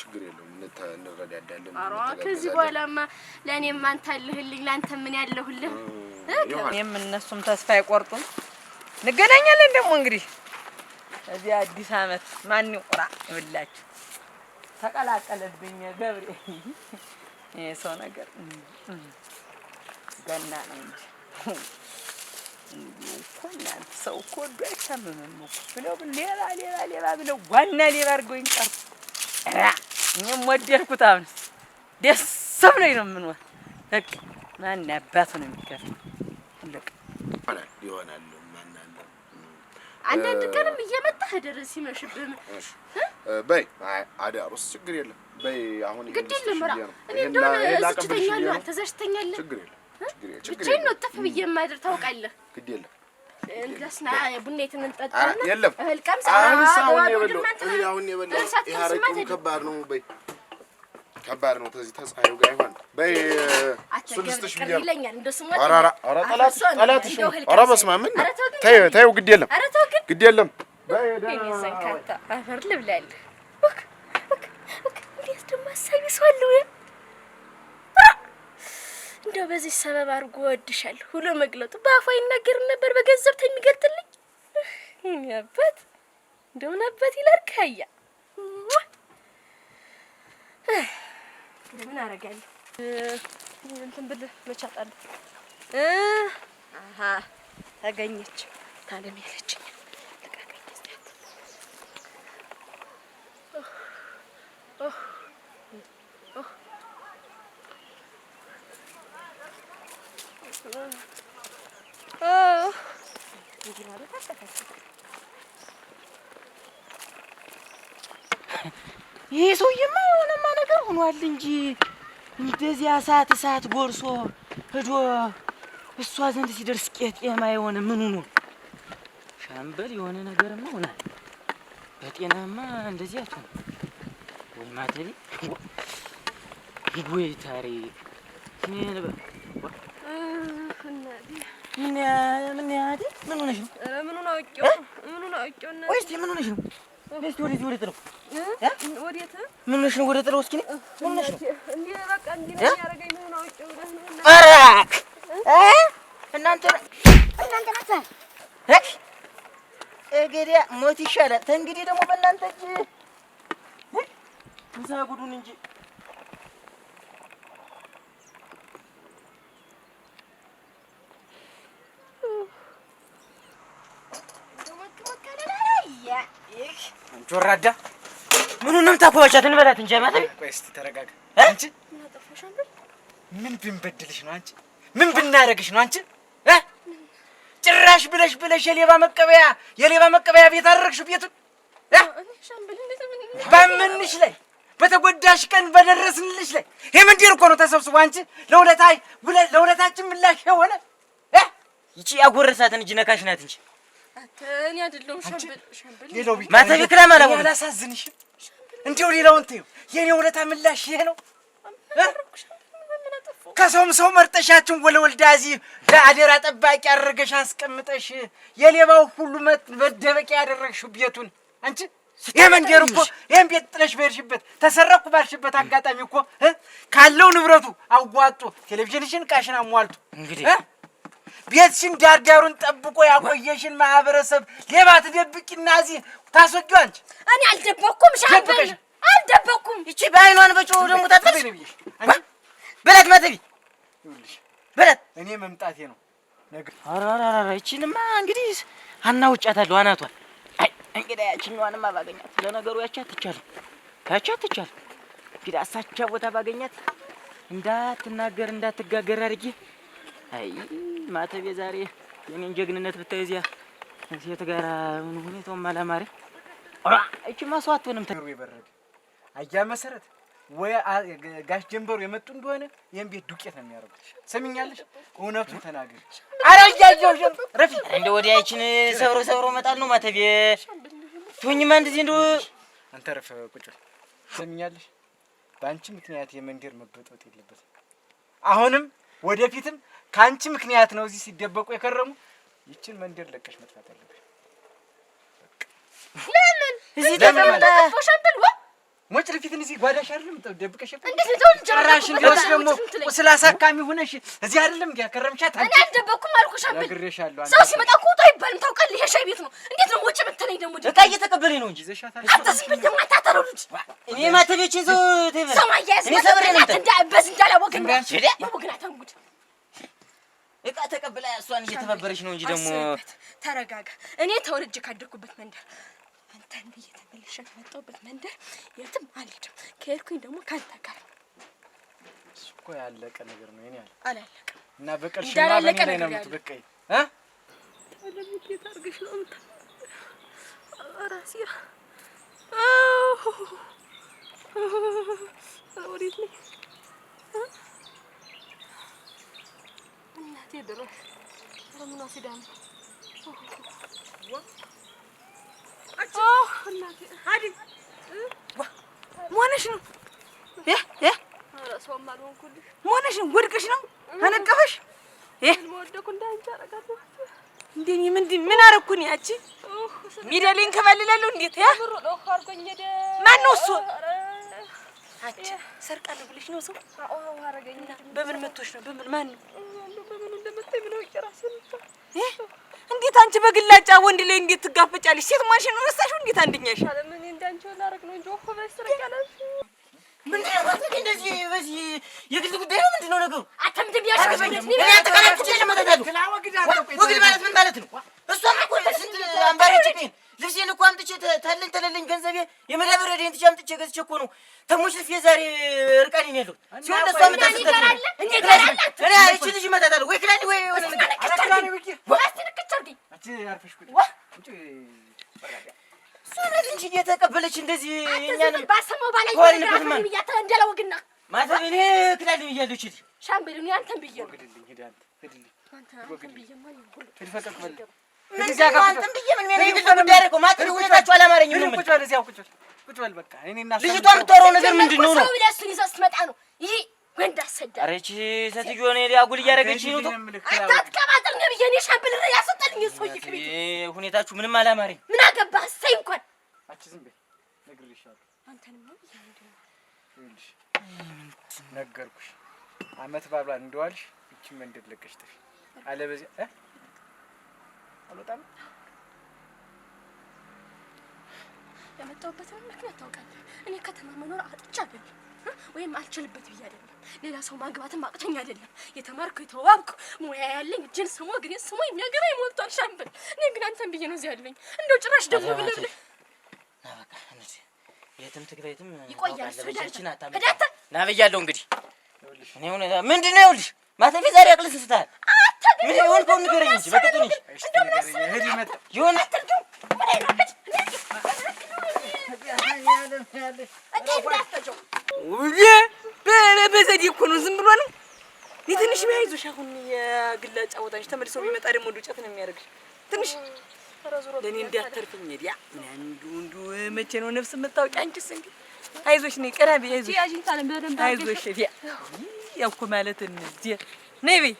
Speaker 6: ችግር የለውም እንረዳዳለን
Speaker 5: ኧረ ከዚህ በኋላማ ለእኔም አንተ አለህልኝ ለአንተ ምን ያለሁልህ
Speaker 1: እኔም እነሱም ተስፋ አይቆርጡም እንገናኛለን ደግሞ እንግዲህ እዚህ አዲስ አመት ማን ይቆራ ይብላችሁ ተቀላቀለብኝ ገብርዬ የሰው ነገር ገና ነው እንጂ እኮ እናንተ ሰው እኮ ወዶ አይታመምም እኮ ብለው ሌላ ብለው ዋና ሌባ አድርገውኝ ቀርቶ እኔም ወደድኩት አሁንስ ደስ ብሎኝ ነው የምንሆን በቃ ማን አባቱ ነው የሚከፍል ልቅ
Speaker 6: ይሆናል ማን አለ
Speaker 5: አንዳንድ ቀንም እየመጣህ ድረስ ሲመሽብህ
Speaker 6: በይ አዳሩስ ችግር የለም በይ አሁን
Speaker 5: ግድ የለም ራ እኔ እንደው እዝችተኛለሁ አንተ ዘሽተኛለህ
Speaker 6: ችግር የለም
Speaker 5: ብቻዬን ነው ጥፍ ብዬ የማድር ታውቃለህ
Speaker 6: ግድ የለም
Speaker 5: እንደስና ቡኔትን እንጠጣና
Speaker 6: የለም
Speaker 5: እህል ቀምሳ
Speaker 6: አሁን የበለው ያረቁም ከባድ ነው በይ ከባድ ነው ተዚህ ተጻዩ ጋር ይሆን በይ ሱልስትሽ ቢያ
Speaker 5: ይለኛል እንደስሙ
Speaker 6: ኧረ ጠላትሽ ኧረ በስመ አብ ምን ተይው ግድ የለም ግድ የለም በይ
Speaker 5: እኔ ዘንካታ አፈር ልብላለህ እንዴት ደግሞ አሳይሷለሁ እንደው በዚህ ሰበብ አድርጎ ወድሻለሁ ሁሉ መግለጡ በአፏ ይናገር ነበር በገንዘብ ተሚገልጥልኝ ይያበት እንደው ነበት ይላል ካያ ምን አረጋለሁ እንትን ብለህ መቻጣለሁ አሃ ታገኘች ታለም ያለችኝ ተቃቀኝ እስታት
Speaker 4: ይሄ ሰውዬማ የሆነማ ነገር ሆኗል እንጂ እንደዚያ እሳት ጎርሶ ሄዶ እሷ ዘንድ ሲደርስ ቄጤማ የሆነ ምኑ ነው ሻምበል የሆነ ነገርማ ሆናል። በጤናማ እንደዚህ አትሆን ወይ ማተሪ ወይ ታሪክ ምን ያደ ምን ሆነሽ ነው?
Speaker 5: ምኑን አውቄው ነው?
Speaker 4: ወይስ ምን ሆነሽ ነው? እስቲ ወደዚህ ወደ ጥለው
Speaker 5: ወዴት
Speaker 4: ምን ነሽ ነው? ወደ ጥለው እስኪ ምን ነሽ ነው?
Speaker 5: እንዴ በቃ እንዴ ነው ያረጋኝ ምን ነው ነው
Speaker 4: አራክ እናንተ ናችሁ እገዲያ ሞት ይሻላል። ተንግዲህ ደግሞ በእናንተ እጅ እንሳጉዱን እንጂ
Speaker 3: አንቺ ወራዳ
Speaker 4: ምኑንም ታኮባቻት እንበላት እንጂ ማለት
Speaker 3: ቆይ እስቲ ተረጋጋ። አንቺ ምን ብንበድልሽ ነው? አንቺ ምን ብናረግሽ ነው? አንቺ ጭራሽ ብለሽ የሌባ መቀበያ ቤት አደረግሽው ቤቱን ባመንሽ ላይ በተጎዳሽ ቀን በደረስንልሽ ላይ የምንድር እኮ ነው ተሰብስቦ አንቺ ለውለታችን ምላሽ የሆነ
Speaker 4: ይቺ ያጎረሳትን እጅ ነካሽ ናት እንጂ
Speaker 5: እኔ አይደለሁም ሻምበል
Speaker 3: ሌላው
Speaker 4: ማተብ ክራማ ነው
Speaker 3: ያላሳዝንሽ እንደው ሌላውን ተይው የኔ ውለታ ምላሽ ይሄ ነው ከሰውም ሰው መርጠሻችን ወለወልዳ እዚህ ለአደራ ጠባቂ አድርገሽ አስቀምጠሽ የሌባው ሁሉ መደበቂያ ያደረግሽው ቤቱን አንቺ የመንደር እኮ ይሄን ቤት ጥለሽ በርሽበት ተሰረኩ ባልሽበት አጋጣሚ እኮ ካለው ንብረቱ አዋጡ ቴሌቪዥንሽን ቃሽና ሟልቱ
Speaker 4: እንግዲህ
Speaker 3: ቤትሽን ዳርዳሩን ጠብቆ ያቆየሽን ማህበረሰብ ሌባ ትደብቂና እዚህ ታስወጊው አንቺ
Speaker 5: እኔ አልደበኩም ሻምበል አልደበኩም
Speaker 4: ይቺ በአይኗን በጮው ደግሞ ታጥበሽ በላት ማተቢ
Speaker 3: ይኸውልሽ
Speaker 4: በላት
Speaker 3: እኔ መምጣቴ ነው ነገር
Speaker 4: አራራራ ይቺንማ እንግዲህ አናውጫታለሁ አናቷል አይ እንግዲህ ያቺኛዋንማ ባገኛት ለነገሩ ያቻት ትቻል እንግዲህ አሳቻ ቦታ ባገኛት እንዳትናገር እንዳትጋገር አድርጌ አይ ማተቤ ዛሬ የኔን ጀግንነት ብታይ እዚያ ሴት ጋር ምን ሁኔታውም አላማረ እቺ ማስዋቱንም ተሩ ይበረድ አያ መሰረት ወይ ጋሽ ጀንበሩ የመጡ እንደሆነ ይሄን ቤት ዱቄት ነው የሚያደርጉት። ሰሚኛለሽ? እውነቱን ተናገር። አራያየው ረፊ እንደ ወዲያችን ሰብሮ መጣል ነው ማተቤ ቶኝማ እንደዚህ እንደው
Speaker 3: አንተ ረፍ ቁጭ ሰሚኛለሽ? በአንቺ ምክንያት የመንደር መበጠጥ የለበትም። አሁንም ወደፊትም ካንቺ ምክንያት ነው እዚህ ሲደበቁ የከረሙ። ይችን መንደር ለቀሽ መጥፋት አለብሽ።
Speaker 5: ለምን
Speaker 4: እዚህ ተቀምጣ
Speaker 5: ሻምበል
Speaker 3: ሞጭ ለፊትን እዚህ ጓዳሽ አይደለም ደብቀሽ
Speaker 5: እንዴት ነው
Speaker 3: ጭራሽ እንዲወስ ደግሞ ስላሳካሚ ሆነሽ እዚህ አይደለም እንዴ ያከረምሻት
Speaker 5: እኔ አልደበኩም አልኩሽ ሻምበል
Speaker 3: ነግሬሻለሁ።
Speaker 5: ሰው ሲመጣ ቁጣ ይባልም ታውቃለህ። ይሄ ሻይ ቤት ነው። እንዴት ነው ሞጭ ብትለኝ ደግሞ
Speaker 4: እቃ እየተቀበለኝ ነው እንጂ
Speaker 3: ይዘሻታል።
Speaker 5: አትስብኝ ደግሞ አታተረው ልጅ
Speaker 4: እኔ ማተቤችን ሰው ተይበል
Speaker 5: ሰው ማያያዝ
Speaker 4: እኔ ሰብሬ ነው
Speaker 5: በዝ እንዳላወገና ወገና ታንጉድ
Speaker 4: እቃ ተቀበላ እሷን እየተባበረች ነው እንጂ ደግሞ
Speaker 5: ተረጋጋ። እኔ ተወልጄ ካደኩበት መንደር አንተን ብዬ ተመልሼ ከመጣሁበት መንደር የትም አልሄድም። ከሄድኩኝ ደግሞ ካንተ ጋር
Speaker 3: እኮ ያለቀ ነገር ነው። እኔ
Speaker 5: አላለቀም
Speaker 3: እና በቀልሽ ማለቀ ላይ ነው የምትበቀይ
Speaker 5: ለምን ታርገሽ ነው ራሲያ ወዴት ነኝ እናቴ ድሮ ረሙና ሲዳም እናቴ አዲ ሞነሽ ነው ሰውም አልሆንኩልሽ ሞነሽ ነው ወድቀሽ ነው አነቀፈሽ ወደኩ እንዳንቺ አረጋለሁ እንደኔ ምን አረኩኝ ያቺ ሚደሊን ከበልላለሁ እንዴት ብሩ ነው አርጎኝ ሄደ ማን ነው እሱ አቺ ሰርቃለሁ ብለሽ ነው ሰው አረገኝ በምን መጥቶሽ ነው በምን ማን ነው በምን እንደመጣኝ ምን ወቄ ራሴ ነው እንዴት አንቺ በግላጫ ወንድ ላይ እንዴት ትጋፈጫለሽ? ሴት ማሽን ነው ረሳሽው? እንዴት አንደኛሽ? አለ ምን እንዳንቺ ላረግ ነው እንጂ ወፎ በስረቃለሽ
Speaker 4: ምንድነው ወጥተህ እንደዚህ በዚህ የግል ጉዳይ ነው ምንድነው ነገሩ?
Speaker 5: አተምድም ያሽከበኝ ነው
Speaker 4: እኔ አተቀራጭ ለማታታሉ ወግድ ማለት ምን ማለት ነው? እሷም እኮ ስንት አምባረጭኝ ልብሴን እኮ አምጥቼ ተለለኝ ገንዘቤ የመዳበሪያ ደንት አምጥቼ ገዝቼ እኮ ነው ተሞሽ ልፍ የዛሬ እርቃኔን ያለው ሲሆን እሷ ምታስተካክል
Speaker 5: እኔ ጋር አለ
Speaker 4: እኔ እቺ ልጅ መታታሉ ወይ ክላኒ ወይ ወነ ነገር
Speaker 3: አራካኒ ወቂ
Speaker 5: ወስቲ ልክቻርዲ
Speaker 3: አንቺ አርፈሽ ቁጭ ቁጭ
Speaker 4: ሱነት እንጂ እየተቀበለች እንደዚህ እኛንም
Speaker 5: ባሰማው ባላይ
Speaker 4: ኮሪንበትማን
Speaker 5: እንደለወግና
Speaker 4: ማተብ እኔ ክላኒ ብያለሁ እቺ ልጅ
Speaker 5: ሻምበል እኔ አንተን ብዬ ነው
Speaker 3: ወግድልኝ ሄድ አንተ ሄድልኝ
Speaker 5: አንተን ብዬ ማለት ሁሉ
Speaker 3: ትፈቀቅ በል
Speaker 4: አንተም ብዬ ምን ምን ይግል ጉዳይ አደረገው ማተብ ሁኔታችሁ አላማረኝም ነው
Speaker 3: ቁጭ በል እዚያው ቁጭ በል በቃ እኔና
Speaker 4: ልጅቷ የምታወራው ነገር ምንድነው ነው?
Speaker 5: ሰው ለሱን ይዘው ስትመጣ ነው ይሄ ወንድ አሰዳ
Speaker 4: ኧረ እቺ ሴትዮ ነው አጉል እያደረገች ነው ነው
Speaker 5: አታትቀባጥር ነው ብዬ እኔ ሻምበል ያስወጣልኝ ሰው ይክሪ
Speaker 4: ሁኔታችሁ ምንም አላማረኝ
Speaker 5: ምን አገባህ? ሰይ እንኳን
Speaker 3: አቺ ዝም በይ ነግሬሻለሁ።
Speaker 5: አንተንም ነው
Speaker 3: ይኸውልሽ ነገርኩሽ። አመት ባሏን እንደዋልሽ እቺ መንደር ለቀሽ ጥፊ። አለበዚያ አልወጣም።
Speaker 5: የመጣሁበትን ምክንያት ታውቃለህ። እኔ ከተማ መኖር አጥቻ አይደለም ወይም አልችልበት ብዬ አይደለም። ሌላ ሰው ማግባትም አቅቶኝ አይደለም። የተማርኩ የተዋብኩ ሙያ ያለኝ እጅን ስሞ ግን ስሞ የሚያገባኝ ሞልቷል ሻምበል። እኔ ግን አንተን ብዬ ነው እዚህ ያለኝ። እንደው ጭራሽ ደግሞ ብለህ
Speaker 4: ና በቃ እንዴ የትም ትግባይትም
Speaker 5: ይቆያል።
Speaker 4: ሰዳችን አታመጣ ና በያለሁ እንግዲህ እኔ ሆነ ምንድነው ይኸውልሽ ማተፊ ዛሬ አቅልስ ስታል ምን ይሆን ኮን ንገረኝ እንጂ በቅጡኝ
Speaker 3: እሺ ንገረኝ። እህድ ይመጣ
Speaker 4: ይሆን
Speaker 1: በዘዴ እኮ ነው። ዝም ብሎ ነው። ትንሽ ቢያይዞሽ አሁን የግላጭ አወጣሽ ተመልሰው ቢመጣ ደግሞ ዱጨት ነው የሚያደርግሽ። ትንሽ ለኔ እንዳትተርፍኝ ዲያ ምን አንዱ መቼ ነው ነፍስ የምታውቂ? አንቺስ እንግዲህ አይዞሽ ነይ ቀራቢ አይዞሽ አይዞሽ ዲያ ያው እኮ ማለት እንጂ ነይ በይ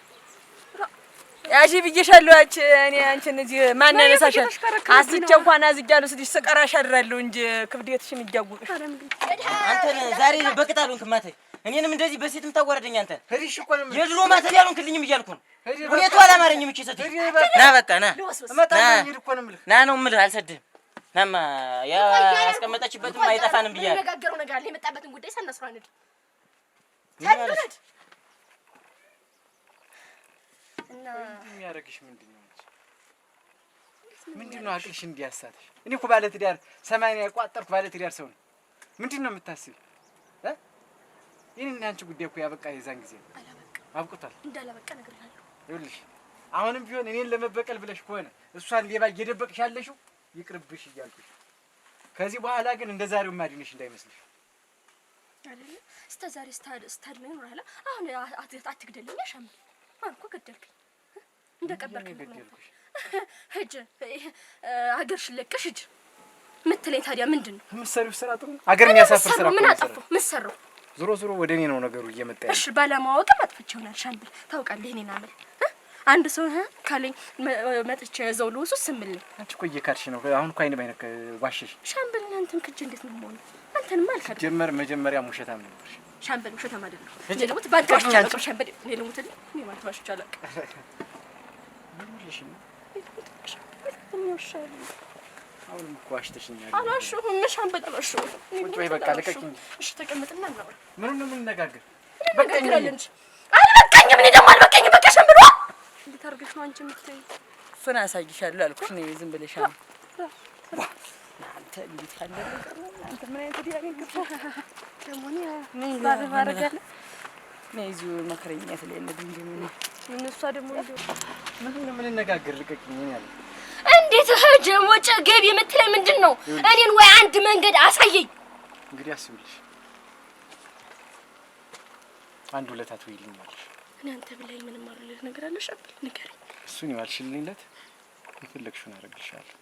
Speaker 1: ያሺ ብዬሻለሁ። እኔ አንቺን እዚህ ማን ያነሳሻል? አስቼ እንኳን አዝጃለሁ ስልሽ ስቀራሽ አድራለሁ እንጂ ክብደትሽን እያወቅሽ
Speaker 4: አንተን ዛሬ በቅጣሉን ከማተ እኔንም እንደዚህ በሴትም ታወረደኝ። አንተ
Speaker 3: ሄድሽ እኮ ነው
Speaker 4: የድሮ ማተብ ያሉንክልኝም እያልኩ ነው። ሁኔታው አላማረኝም። እቺ ሰት ና በቃ ና ና ነው የምልህ። አልሰድህም። ናማ ያ ያስቀመጠችበትም አይጠፋንም ብያለሁ።
Speaker 5: ነገገሩ ነገር አለ። የመጣበትን ጉዳይ ሳናስራ አንድ
Speaker 3: እና የሚያደርግሽ ምንድነው? ምንድነው አቅልሽ እንዲያሳትሽ? እኔ እኮ ባለ ትዳር 80 ያቋጠርኩ ባለ ትዳር ሰው ነው። ምንድነው የምታስቢ? ይሄን አንቺ ጉዳይ እኮ ያበቃ የዛን ጊዜ ነው። አብቁታል።
Speaker 5: እንዳላበቃ ነግሬሃለሁ።
Speaker 3: ይኸውልሽ አሁንም ቢሆን እኔን ለመበቀል ብለሽ ከሆነ እሷን ሌባ እየደበቅሽ ያለሽው ይቅርብሽ እያልኩሽ፣ ከዚህ በኋላ ግን እንደዛሬው ማዲነሽ እንዳይመስልሽ
Speaker 5: አይደል? እስከ ዛሬ ስታድነኝ ኖራላ። አሁን አትግደልኝ። ያሻምል ማን እኮ ገደልከኝ? እንደቀበርከኝ ገደልኩሽ። ሂጅ አገርሽን ለቀሽ ሂጅ የምትለኝ ታዲያ ምንድን ነው የምትሰሪው? ስራ ጥሩ አገርን ያሳፍር ስራ ምን አጠፋሁ? ምን ሰራሁ? ዞሮ ዞሮ ወደ እኔ ነው ነገሩ እየመጣ ያለው። እሺ ባለማወቅ መጥፍቼ ይሆናል ሻምበል። ታውቃለህ እኔን አመል አንድ ሰው ካለኝ መጥቼ እዛው ልውሱ ስምልኝ። አንቺ እኮ እየካድሽ ነው። አሁን እኮ አይን ባይነክ ዋሽሽ ሻምበል። አንተን ክጅ እንዴት ነው የምሆነው? አንተን ማልካድ ጀመር መጀመሪያ ውሸታም ነበርሽ ሻምበል። ውሸታም አይደለም እኔ ለሞት ባንተሽ ነው ሻምበል። እኔ ለሞት እኔ ማለት ዋሽቻ አላውቅ። ምን ልሽ ነው አሁንም እኮ ዋሽተሽኛል። አላሽሁም ሻምበል አላሽሁም። ቁጭ በይ በቃ ልቀቂኝ። እሺ ተቀመጥና እናውራ። ምኑን ነው የምንነጋገር? በቃኝ እንጂ አልበቃኝም። እኔ ደግሞ አልበቃኝም። በቃ ሻምበል እንዴት አድርገሽ ነው አንቺ የምትይኝ? እሱን አሳይሻለሁ አልኩሽ። ነይ ዝም ብለሽ አንተ እንዴት ያለ ነገር ነው አንተ? ምን አይነት ዲያኔ ግፋ ደግሞ ነው ባረጋለ ነይ እዚሁ መከረኛ ስለሌለ እንጂ ምን እሷ ደግሞ እንደው ምኑን ነው የምንነጋገር? ልቀቂኝ ነው ያለው። እንዴት ሄጀ ወጨ ገብ የምትለኝ ምንድን ነው? እኔን ወይ አንድ መንገድ አሳየኝ። እንግዲህ አስብልሽ አንድ ሁለታት ወይልኛል። እኔ አንተ ብለኝ ምንም አልልህ ነገር አለሽ አብል ንገረኝ። እሱን ይዋልሽልኝለት የፈለግሽውን አደርግልሻለሁ።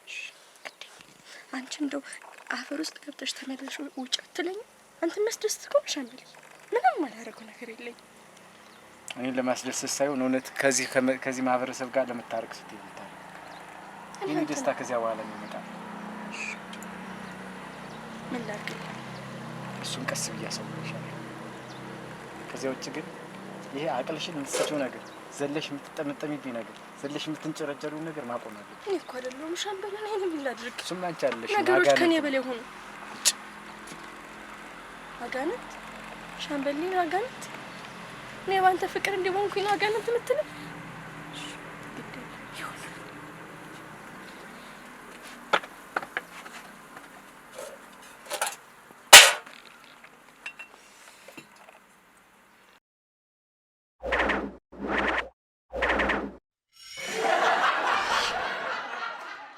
Speaker 5: እሺ አንቺ እንደው አፈር ውስጥ ገብተሽ ተመለሽ ውጭ አትለኝ። አንተ መስደስት እኮ ሻምበል ምንም አላደረገው ነገር የለኝ። እኔን ለማስደሰት ሳይሆን እውነት ከዚህ ማህበረሰብ ጋር ለመታረቅ ስትይ ይመጣል። እኔ ደስታ ከዚያ በኋላ ነው ይመጣል። ምን ላድርግ? እሱን ቀስ ብዬ አሳውቅሻለሁ። ከዚያ ውጭ ግን ይሄ አቅልሽን የምትሰጪው ነገር ዘለሽ የምትጠመጠሚብኝ ነገር ዘለሽ የምትንጨረጨሪው ነገር ማቆም አለብሽ። እኔ እኮ አይደለሁም ሻምበል። እኔ ምን ላድርግ? እሱም አንቺ አለሽ ነገሮች ከኔ በላይ ሆኑ። አጋንንት ሻምበል፣ አጋንንት እኔ ባንተ ፍቅር እንዲሆንኩኝ አጋንንት የምትለው